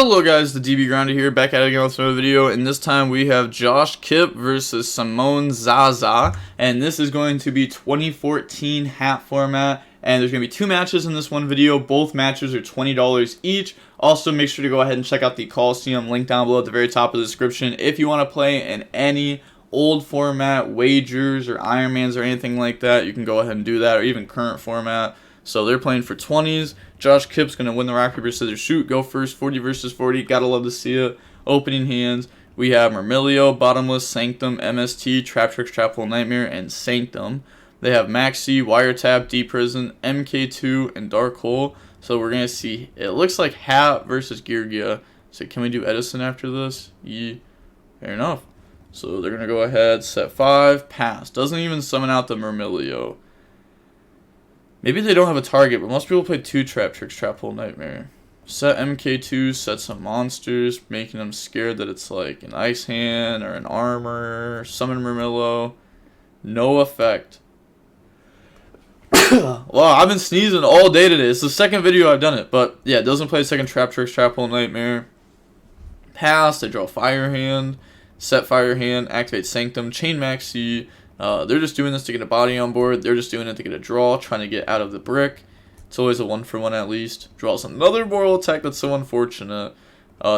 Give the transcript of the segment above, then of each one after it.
Hello guys, the DB Grinder here, back at it again with another video, and this time we have Josh Kipp versus Simone Zaza, and this is going to be 2014 hat format, and there's going to be two matches in this one video. Both matches are $20 each. Also, make sure to go ahead and check out the Coliseum link down below at the very top of the description if you want to play in any old format, wagers, or Ironmans or anything like that. You can go ahead and do that, or even current format. So they're playing for 20s. Josh Kipp's going to win the rock, paper, scissors, shoot. Go first, 40 versus 40. Gotta love to see it. Opening hands, we have Mermilio, Bottomless, Sanctum, MST, Trap Tricks, Trap Hole Nightmare, and Sanctum. They have Maxi, Wiretap, Deep Prison, MK2, and Dark Hole. So we're going to see, it looks like H.A.T versus Geargia. So can we do Edison after this? Yeah, fair enough. So they're going to go ahead, set 5, pass. Doesn't even summon out the Mermilio. Maybe they don't have a target, but most people play 2 Trap Tricks, Trap Hole Nightmare. Set MK2, set some monsters, making them scared that it's like an Ice Hand or an Armor. Summon Mermilio. No effect. Wow, I've been sneezing all day today. It's the second video I've done it. But yeah, it doesn't play second Trap Tricks, Trap Hole Nightmare. Pass, they draw Fire Hand. Set Fire Hand, activate Sanctum, Chain Maxi. They're just doing this to get a body on board. They're just doing it to get a draw, trying to get out of the brick. It's always a 1-for-1 at least. Draws another Moral Attack, that's so unfortunate.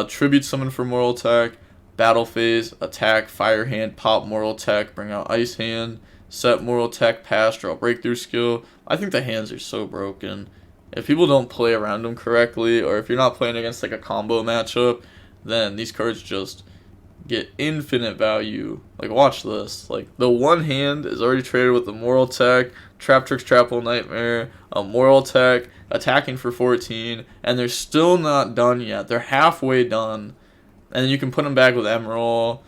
Tribute Summon for Moral Attack. Battle Phase, attack, Fire Hand, pop Moral Attack, bring out Ice Hand. Set Moral Attack, pass, draw Breakthrough Skill. I think the hands are so broken. If people don't play around them correctly, or if you're not playing against like a combo matchup, then these cards just get infinite value. Like, watch this. Like, the one hand is already traded with the Moral Attack, Trap Tricks, Trap Hole Nightmare, a Moral Attack, attacking for 14, and they're still not done yet. They're halfway done. And then you can put them back with Emerald.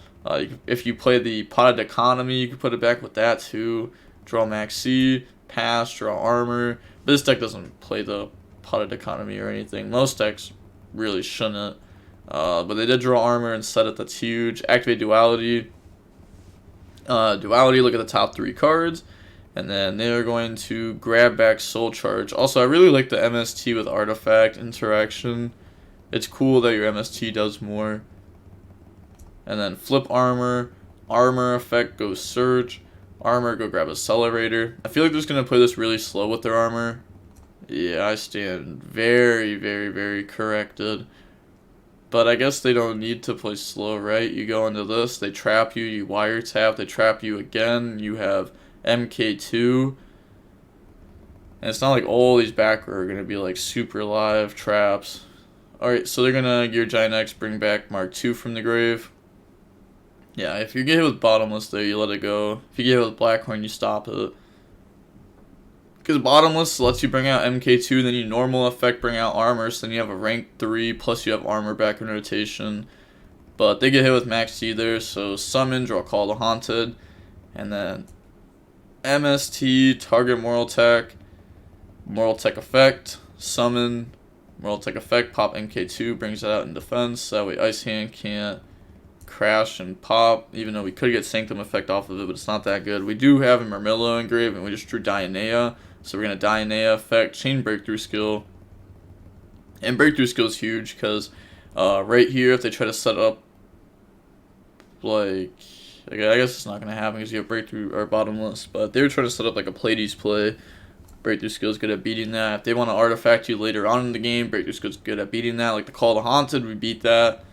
If you play the Potted Economy, you can put it back with that too. Draw Maxi, pass, draw Armor. But this deck doesn't play the Potted Economy or anything. Most decks really shouldn't. But they did draw Armor and set it, that's huge. Activate Duality. Duality, look at the top 3 cards. And then they're going to grab back Soul Charge. Also, I really like the MST with Artifact interaction. It's cool that your MST does more. And then flip Armor. Armor effect, go Surge. Armor, go grab Accelerator. I feel like they're just going to play this really slow with their Armor. Yeah, I stand very, very, very corrected. But I guess they don't need to play slow, right? You go into this, they trap you, you wiretap, they trap you again, you have MK2. And it's not like all these back row are going to be like super live traps. Alright, so they're going to Gear Giant X, bring back Mark II from the grave. Yeah, if you get hit with Bottomless there, you let it go. If you get hit with Blackhorn, you stop it. Because Bottomless lets you bring out MK2, then you normal effect bring out Armor, so then you have a rank 3, plus you have Armor back in rotation. But they get hit with Max T there, so Summon, draw Call the Haunted, and then MST, target Moral Attack effect, Summon, Moral Attack effect, pop MK2, brings it out in defense, so that way Ice Hand can't crash and pop, even though we could get Sanctum effect off of it, but it's not that good. We do have a Mermilio engrave, and we just drew Dianea. So we're going to Dianea effect, chain Breakthrough Skill. And Breakthrough Skill is huge because right here, if they try to set up, like, I guess it's not going to happen because you have Breakthrough or Bottomless, but they were trying to set up like a Pleiades play. Breakthrough Skill is good at beating that. If they want to artifact you later on in the game, Breakthrough Skill is good at beating that. Like the Call the Haunted, we beat that.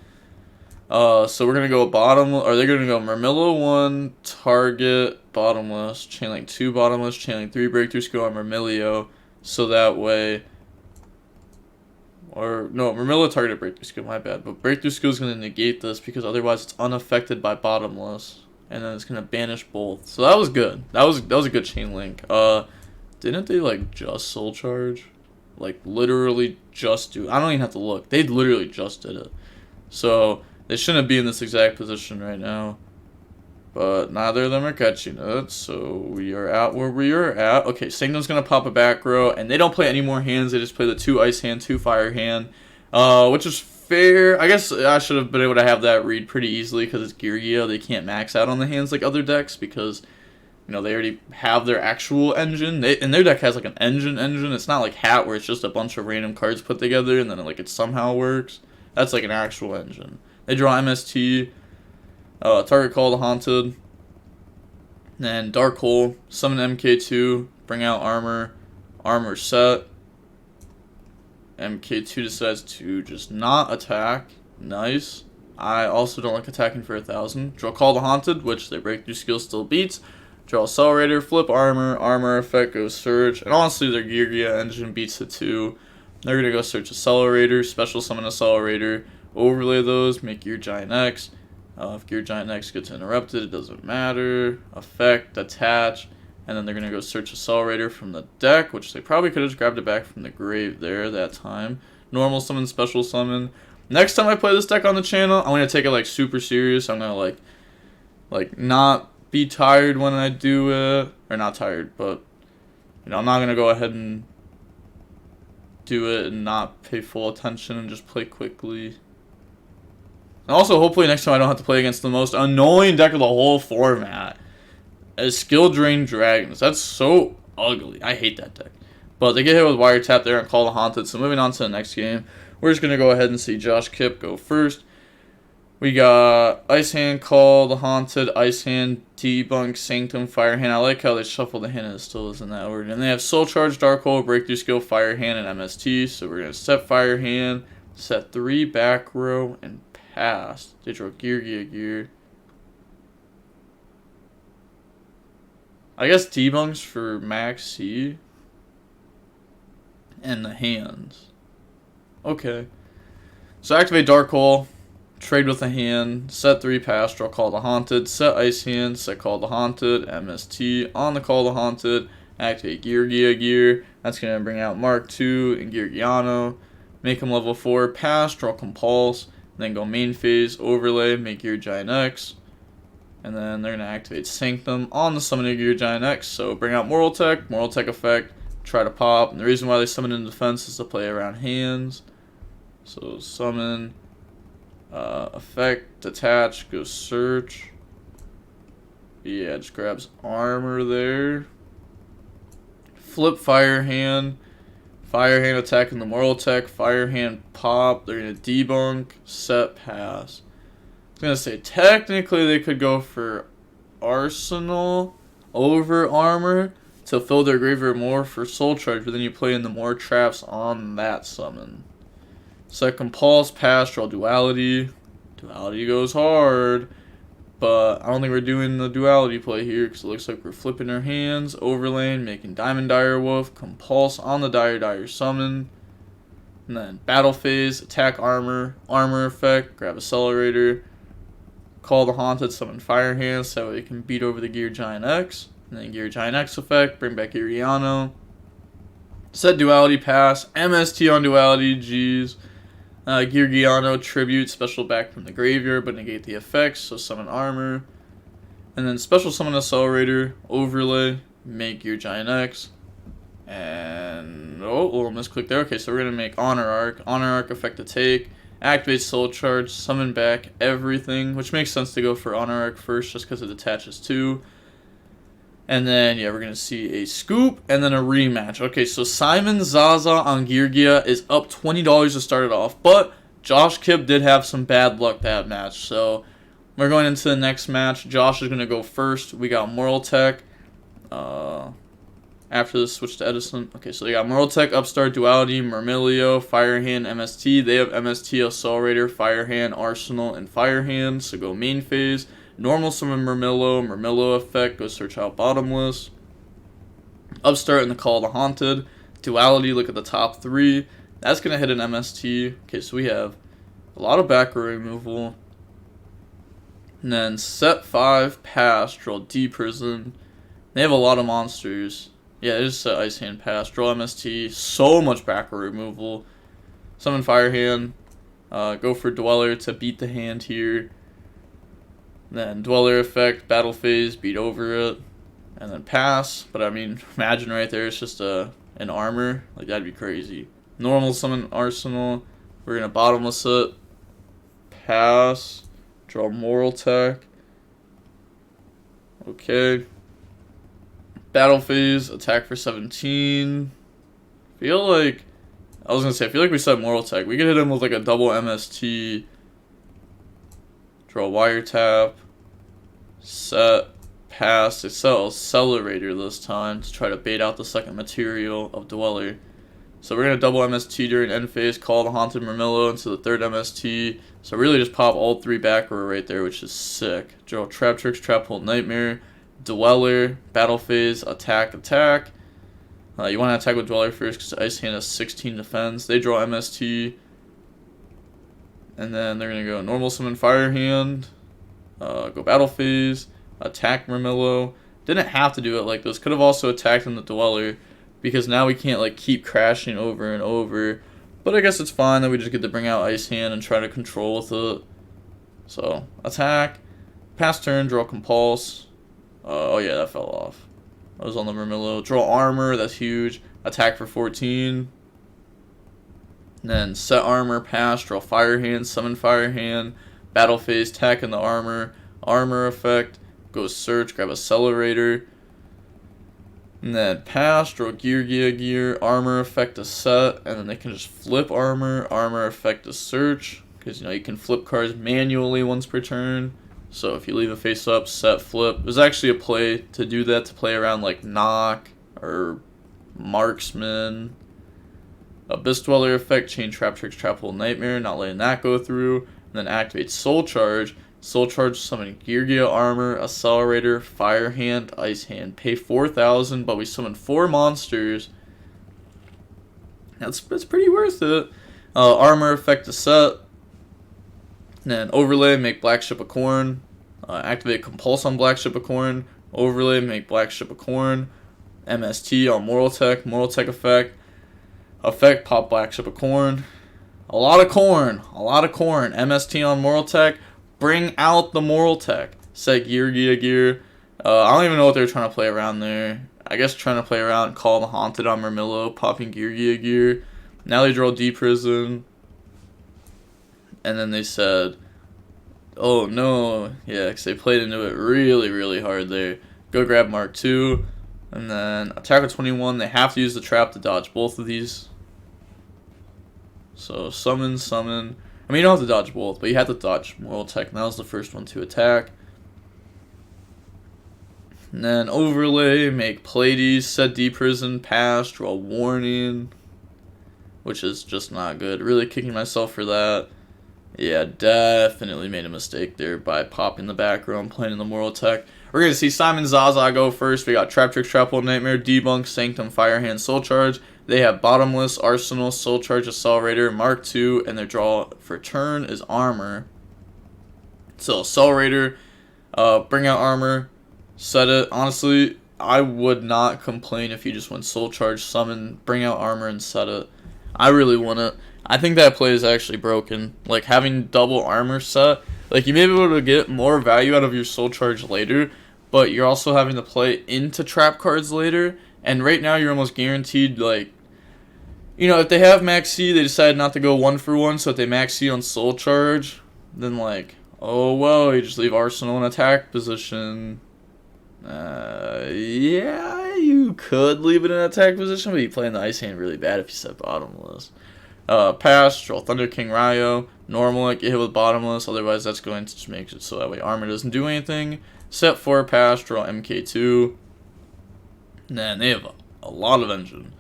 So we're going to go Bottomless, or they're going to go Mermilio 1, target, Bottomless, Chainlink 2 Bottomless, Chainlink 3 Breakthrough Skill on Mermilio, so that way, or, no, Mermilio targeted Breakthrough Skill, my bad, but Breakthrough Skill is going to negate this because otherwise it's unaffected by Bottomless, and then it's going to banish both, so that was good, that was a good Chainlink. Didn't they, like, just Soul Charge? Like, literally just do, I don't even have to look, they literally just did it, so they shouldn't be in this exact position right now. But neither of them are catching it. So we are at where we are at. Okay, Sanctum's going to pop a back row. And they don't play any more hands. They just play the 2 Ice Hand, 2 Fire Hand. Which is fair. I guess I should have been able to have that read pretty easily because it's Geargia. They can't max out on the hands like other decks because, you know, they already have their actual engine. And their deck has like an engine. It's not like H.A.T where it's just a bunch of random cards put together and then like it somehow works. That's like an actual engine. They draw MST, target call the Haunted, then Dark Hole, summon MK2, bring out armor, armor set. MK2 decides to just not attack. Nice. I also don't like attacking for 1,000. Draw Call the Haunted, which their breakthrough skill still beats. Draw Accelerator, flip armor, armor effect goes Surge. And honestly, their Geargia engine beats it too. They're going to go search Accelerator, special summon Accelerator, overlay those, make Gear Giant X. If Gear Giant X gets interrupted, it doesn't matter. Effect, attach. And then they're going to go search Accelerator from the deck, which they probably could have just grabbed it back from the grave there that time. Normal summon, special summon. Next time I play this deck on the channel, I'm going to take it like super serious. I'm going to like not be tired when I do it. Or not tired, but I'm not going to go ahead and do it and not pay full attention and just play quickly. And also, hopefully next time I don't have to play against the most annoying deck of the whole format. As Skill Drain Dragons. That's so ugly. I hate that deck. But they get hit with Wiretap there and Call the Haunted. So moving on to the next game. We're just going to go ahead and see Josh Kipp go first. We got Ice Hand, Call the Haunted, Ice Hand, Debunk, Sanctum, Fire Hand. I like how they shuffle the hand and it still is in that order. And they have Soul Charge, Dark Hole, Breakthrough Skill, Fire Hand, and MST. So we're going to set Fire Hand, set 3 back row, and pass. They draw Geargia Gear. I guess debunks for max C. And the hands. Okay. So activate Dark Hole. Trade with a hand. Set 3 pass. Draw Call the Haunted. Set Ice Hand. Set Call the Haunted. MST. On the Call the Haunted. Activate Geargia Gear. That's going to bring out Mark II and YuGiOh. Make him level 4. Pass. Draw Compulse. Then go main phase. Overlay. Make Gear Giant X. And then they're going to activate Sanctum on the summoning Gear Giant X. So bring out Moral Tech effect, try to pop. And the reason why they summon in defense is to play around hands. So summon, effect, attach, go search. Yeah, just grabs armor there. Flip Fire Hand. Fire Hand attacking the Moral Tech. Fire Hand pop. They're going to debunk, set, pass. I was going to say, technically they could go for Arsenal over Armor to fill their graveyard more for Soul Charge, but then you play in the more traps on that summon. Set Compulse, pass, draw Duality. Duality goes hard, but I don't think we're doing the Duality play here because it looks like we're flipping our hands, overlaying, making Diamond Direwolf, Compulse on the Dire summon. And then Battle Phase, attack Armor, Armor effect, grab Accelerator. Call the Haunted, summon Fire Hand, so it can beat over the Gear Giant X. And then Gear Giant X effect, bring back YuGiOh. Set Duality pass, MST on Duality, jeez. YuGiOh tribute, special back from the graveyard, but negate the effects, so summon Armor. And then special summon Accelerator, overlay, make Gear Giant X. And, oh, little misclick there. Okay, so we're going to make Honor Arc effect to take. Activate Soul Charge, summon back everything, which makes sense to go for Honor Arc first just because it attaches to. And then, yeah, we're going to see a scoop and then a rematch. Okay, so Simon Zaza on Geargia is up $20 to start it off, but Josh Kipp did have some bad luck that match. So we're going into the next match. Josh is going to go first. We got Moral Tech. After this, switch to Edison. Okay, so they got Moral Tech, Upstart, Duality, Myrmilio, Firehand, MST. They have MST, Accelerator, Firehand, Arsenal, and Firehand. So go main phase. Normal summon Myrmilio effect, go search out Bottomless. Upstart and the Call of the Haunted. Duality, look at the top 3. That's going to hit an MST. Okay, so we have a lot of back row removal. And then set 5, pass, draw D-Prison. They have a lot of monsters. Yeah, they just set Ice Hand, pass, draw MST, so much back row removal. Summon Firehand, go for Dweller to beat the hand here. Then Dweller effect, Battle Phase, beat over it, and then pass. But I mean, imagine right there, it's just an armor. Like, that'd be crazy. Normal summon Arsenal, we're going to Bottomless it, pass, draw Moral Tech. Okay. Battle Phase, attack for 17. Feel like I was gonna say, I feel like we said Moral Tech. We could hit him with like a double MST. Draw Wiretap. Set. Pass. Accelerator this time to try to bait out the second material of Dweller. So we're going to double MST during end phase, call the Haunted Murmillo into the third MST. So really just pop all 3 back row right there, which is sick. Draw Trap Tricks, Trap Hold Nightmare, Dweller, Battle Phase, Attack. You want to attack with Dweller first because Ice Hand has 16 defense. They draw MST. And then they're going to go Normal Summon Fire Hand, go Battle Phase, attack Murmillo. Didn't have to do it like this. Could have also attacked in the Dweller, because now we can't like keep crashing over and over. But I guess it's fine that we just get to bring out Ice Hand and try to control with it. So, attack, pass turn, draw Compulse. Oh yeah, that fell off. That was on the Murmillo. Draw Armor, that's huge. Attack for 14. And then set Armor, pass, draw Fire Hand, summon Fire Hand, Battle Phase, attack in the Armor, Armor effect, go Search, grab Accelerator. And then pass, draw Geargia gear, armor effect to set, and then they can just flip armor effect to search, because you can flip cards manually once per turn. So if you leave a face up, set, flip. There's actually a play to do that, to play around like Knock or Marksman. Abyss Dweller effect, chain Trap Tricks, Trap Hold Nightmare, not letting that go through. And then activate Soul Charge. Soul Charge, summon Geargia Armor, Accelerator, Fire Hand, Ice Hand. Pay 4,000, but we summon 4 monsters. That's pretty worth it. Armor effect to set. And then overlay, make Black Ship of Corn. Activate Compulse on Black Ship of Corn. Overlay, make Black Ship of Corn. MST on Moral Tech effect. Effect, pop Black Ship of Corn. A lot of corn. MST on Moral Tech. Bring out the Moral Tech. Set Geargia gear. I don't even know what they're trying to play around there. I guess trying to play around, call the Haunted on Murmillo, popping Geargia gear. Now they draw D-Prison. And then they said, oh no. Yeah, because they played into it really, really hard there. Go grab Mark II. And then attack with 21. They have to use the trap to dodge both of these. So summon. I mean, you don't have to dodge both, but you have to dodge Moral Tech. And that was the first one to attack. And then overlay, make Pleiades, set D-Prison, pass, draw Warning. Which is just not good. Really kicking myself for that. Yeah, definitely made a mistake there by popping the back row and playing in the Moral Tech. We're going to see Simon Zaza go first. We got Trap Tricks, Trap Hold Nightmare, Debunk, Sanctum, Firehand, Soul Charge. They have Bottomless, Arsenal, Soul Charge, Accelerator, Mark II, and their draw for turn is Armor. So Accelerator, bring out Armor, set it. Honestly, I would not complain if you just went Soul Charge, Summon, bring out Armor, and set it. I really wouldn't. I think that play is actually broken. Like, having double Armor set, like, you may be able to get more value out of your Soul Charge later, but you're also having to play into trap cards later. And right now, you're almost guaranteed, like, if they have Max C, they decide not to go 1-for-1, so if they Max C on Soul Charge, then, like, oh, well, you just leave Arsenal in attack position. Yeah, you could leave it in attack position, but you play in the Ice Hand really bad if you set Bottomless. Pass, draw Thunder King Ryo. Normal, get hit with Bottomless, otherwise that's going to just make it so that way Armor doesn't do anything. Set 4, pass, draw MK2. And then they have a lot of engine.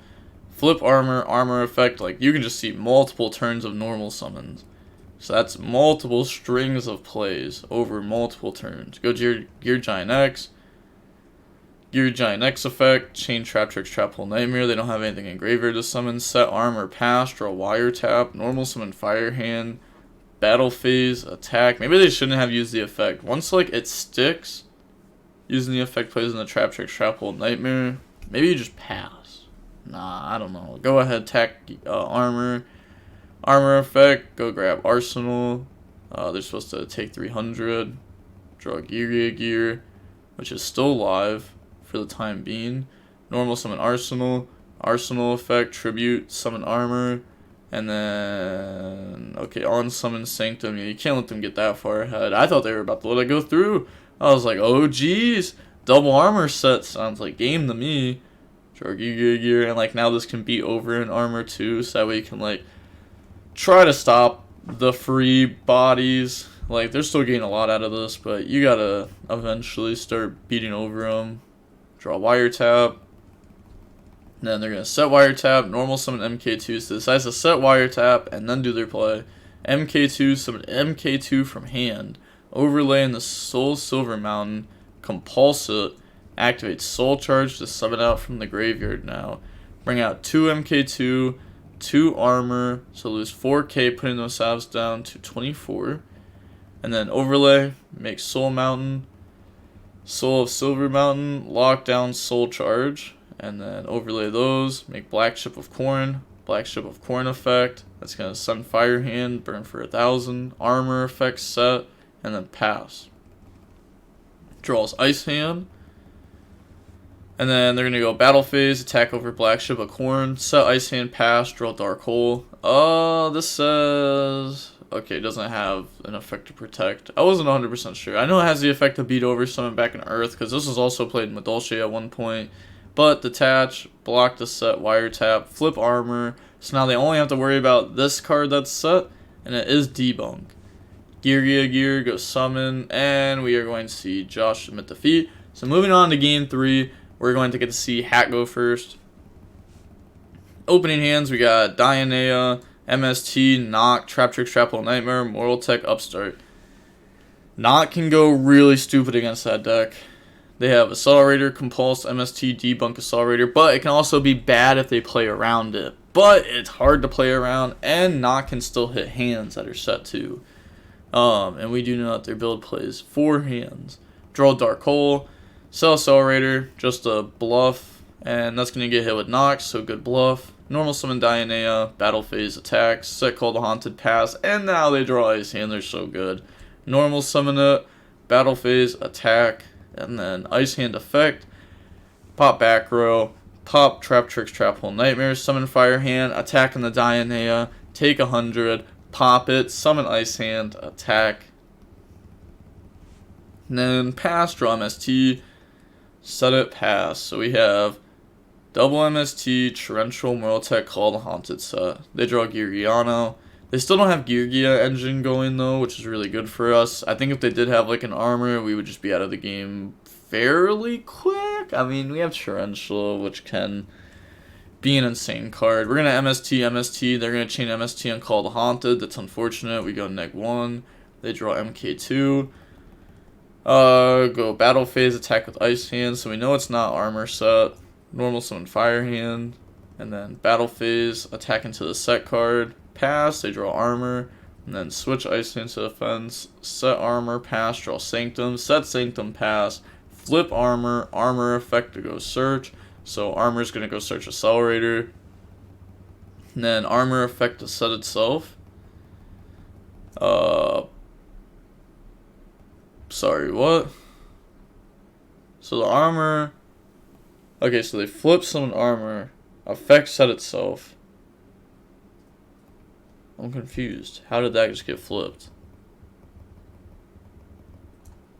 Flip Armor, Armor effect, like you can just see multiple turns of normal summons. So that's multiple strings of plays over multiple turns. Go Gear Giant X. Gear Giant X effect, chain Trap Tricks, Trap Hold Nightmare. They don't have anything in graveyard to summon. Set Armor, pass, draw Wiretap, normal summon Firehand, Battle Phase, attack. Maybe they shouldn't have used the effect. Once like it sticks, using the effect plays in the Trap Tricks, Trap Hold Nightmare. Maybe you just pass. Nah, I don't know. Go ahead, attack Armor. Armor effect, go grab Arsenal. They're supposed to take 300. Draw Geargia gear, which is still live for the time being. Normal summon Arsenal. Arsenal effect, tribute, summon Armor. And then, okay, on summon Sanctum. You can't let them get that far ahead. I thought they were about to let it go through. I was like, oh geez, double Armor set sounds like game to me. Draw Gear, and like now this can beat over an armor too, so that way you can like try to stop the free bodies. Like they're still getting a lot out of this, but you gotta eventually start beating over them. Draw Wiretap. And then they're gonna set Wiretap, normal summon MK2, so decides to set Wiretap and then do their play. MK2, summon MK2 from hand. Overlay in the Soul Silver Mountain, compulse it, activate Soul Charge to summon out from the graveyard now. Bring out 2 MK2, 2 armor, so lose 4k, putting those salves down to 24. And then overlay, make Soul Mountain, Soul of Silver Mountain, lock down Soul Charge, and then overlay those, make Black Ship of Corn effect, that's going to send Fire Hand, burn for 1,000, armor effect set, and then pass. Draws Ice Hand, and then they're going to go Battle Phase, attack over Black Ship of Corn, set Ice Hand, pass, draw Dark Hole. This says... Okay, it doesn't have an effect to protect. I wasn't 100% sure. I know it has the effect to beat over summon back in Earth, because this was also played in Medulce at one point. But detach, block the set, Wiretap, flip armor. So now they only have to worry about this card that's set, and it is debunk. Geargia, go summon, and we are going to see Josh submit defeat. So moving on to game 3, we're going to get to see H.A.T go first. Opening hands, we got Dianea, MST, Knock, Trap Trick, Trapple Nightmare, Mortal Tech, Upstart. Knock can go really stupid against that deck. They have Accelerator, Compulse, MST, Debunk, Accelerator, but it can also be bad if they play around it. But it's hard to play around, and Knock can still hit hands that are set too. And we do know that their build plays 4 hands. Draw Dark Hole, sell Accelerator, just a bluff, and that's going to get hit with Knock, so good bluff. Normal summon Dianea, battle phase attacks, set Call the Haunted, pass, and now they draw Ice Hand, they're so good. Normal summon it, battle phase, attack, and then Ice Hand effect, pop back row, pop Trap Tricks, Trap Hole Nightmares, summon Fire Hand, attack on the Dianea, take 100, pop it, summon Ice Hand, attack, and then pass, draw MST, set it, pass. So we have double MST, Torrential, Mortal Tech, Call the Haunted set. They draw Geargia. They still don't have Geargia engine going though, which is really good for us. I think if they did have like an armor, we would just be out of the game fairly quick. I mean, we have Torrential, which can be an insane card. We're going to MST. They're going to chain MST on Call the Haunted. That's unfortunate. We go -1. They draw MK2. Go Battle Phase, attack with Ice Hand. So we know it's not armor set. Normal summon Fire Hand. And then Battle Phase, attack into the set card. Pass, they draw armor, and then switch Ice Hand to defense, set armor, pass, draw Sanctum, set Sanctum, pass, flip armor, armor effect to go search, so armor is going to go search Accelerator, and then armor effect to set itself. Sorry, what? So the armor, okay, so they flip summon armor, effect set itself. I'm confused. How did that just get flipped?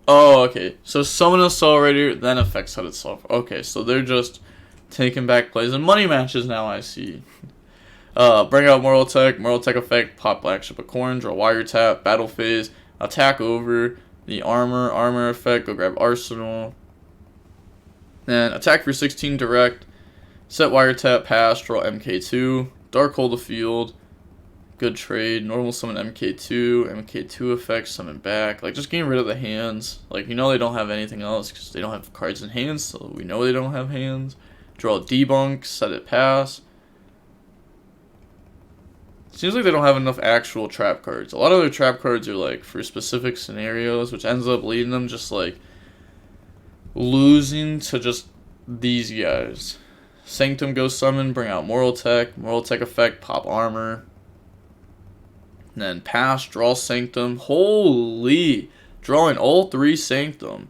Oh, okay. So summon Accelerator, then effect set itself. Okay, so they're just taking back plays and money matches now, I see. Bring out Mortal Tech effect, pop Black Ship of Corn, draw Wiretap, battle phase, attack over, the armor effect, go grab Arsenal. Then attack for 16 direct, set Wiretap, pass, draw MK2, Dark Hole the field. Good trade. Normal summon MK2 effect, summon back. Like, just getting rid of the hands. Like, you know they don't have anything else because they don't have cards in hands, so we know they don't have hands. Draw Debunk, set it, pass. Seems like they don't have enough actual trap cards. A lot of their trap cards are, like, for specific scenarios, which ends up leading them just, like, losing to just these guys. Sanctum, go summon, bring out Mortal Tech effect, pop armor. And then pass, draw Sanctum. Holy! Drawing all 3 Sanctum.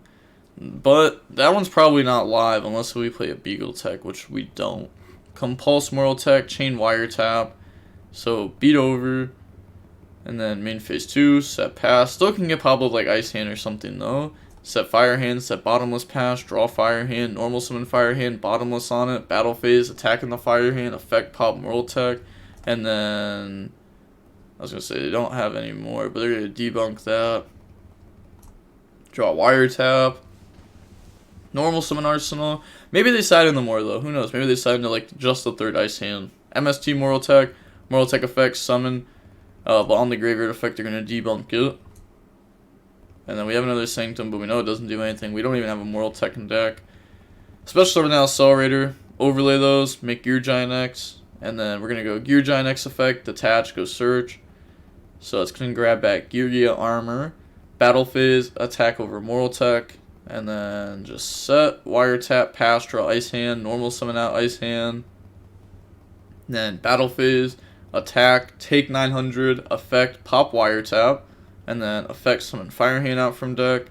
But that one's probably not live unless we play a Beagle Tech, which we don't. Compulse Mortal Tech, chain Wiretap. So beat over. And then main phase 2, set pass. Still can get popped with like Ice Hand or something though. set fire hand, set bottomless pass, draw fire hand, normal summon fire hand, bottomless on it, battle phase, attack in the fire hand, effect pop Moral Tech, and then I was gonna say they don't have any more, but they're gonna debunk that. Draw wiretap. Normal summon arsenal. Maybe they side in them more though. Who knows? Maybe they side into like just the third ice hand. MST Moral Tech effect summon. But on the graveyard effect, they're gonna debunk it. And then we have another Sanctum, but we know it doesn't do anything. We don't even have a Moral Tech in deck. Special Summon now Accelerator. Overlay those. Make Geargia X. And then we're gonna go Geargia X effect. Detach. Go search. So it's gonna grab back Geargia Armor. Battle phase. Attack over Moral Tech. And then just set, wiretap, pass, draw ice hand, normal summon out ice hand. Then battle phase, attack, take 900, effect, pop wiretap. And then effect summon fire hand out from deck.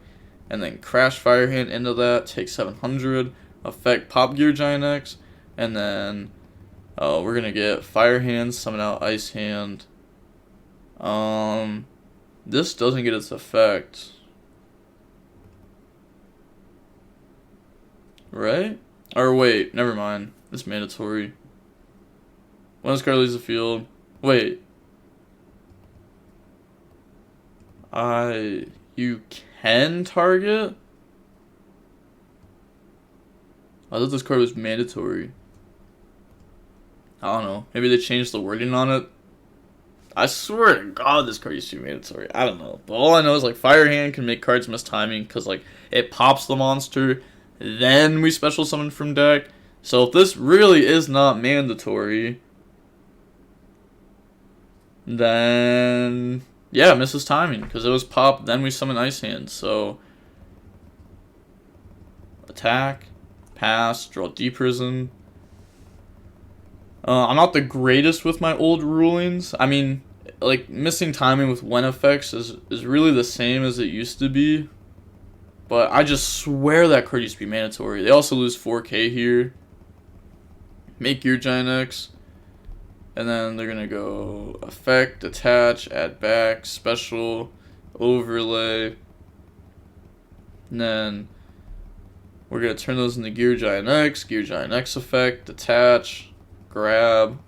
And then crash fire hand into that, take 700, effect, pop Geargia X. And then we're going to get fire hand, summon out ice hand. This doesn't get its effect. Right? Or wait, never mind. It's mandatory. When this card leaves the field. Wait. You can target? I thought this card was mandatory. I don't know. Maybe they changed the wording on it. I swear to God, this card used to be mandatory. I don't know. But all I know is like Fire Hand can make cards miss timing because like it pops the monster. Then we special summon from deck. So if this really is not mandatory, then yeah, it misses timing because it was pop. Then we summon Ice Hand. So attack, pass, draw Deep Prison. I'm not the greatest with my old rulings. I mean, like missing timing with when effects is really the same as it used to be. But I just swear that card used to be mandatory. They also lose 4K here. Make your X. And then they're going to go effect, attach, add back, special, overlay. And then we're going to turn those into Geargia X effect, attach, grab.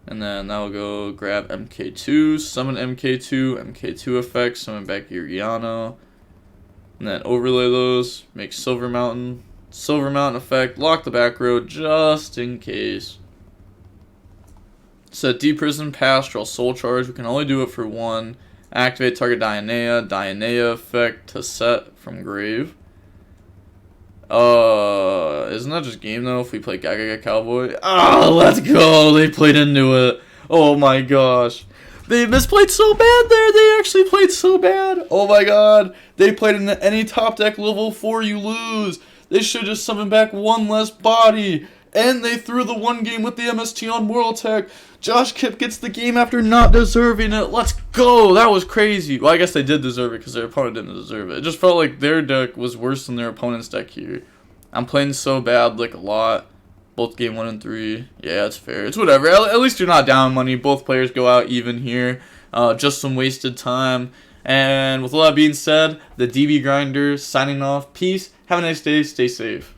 And then that will go grab MK2, summon MK2 effect, summon back Geargia. And then overlay those, make Silver Mountain effect, lock the back row just in case. Set Deep Prison, pass, draw Soul Charge. We can only do it for one. Activate target Dianea effect to set from grave. Isn't that just game though if we play Gaga Cowboy? Ah, let's go! They played into it. Oh my gosh. They misplayed so bad there. They actually played so bad. Oh my god. They played into any top deck level 4, you lose. They should just summon back one less body. And they threw the one game with the MST on Moral Tech. Josh Kipp gets the game after not deserving it. Let's go. That was crazy. Well, I guess they did deserve it because their opponent didn't deserve it. It just felt like their deck was worse than their opponent's deck here. I'm playing so bad, like a lot. Both game 1 and 3. Yeah, it's fair. It's whatever. At least you're not down money. Both players go out even here. Just some wasted time. And with all that being said, the DB Grinder signing off. Peace. Have a nice day. Stay safe.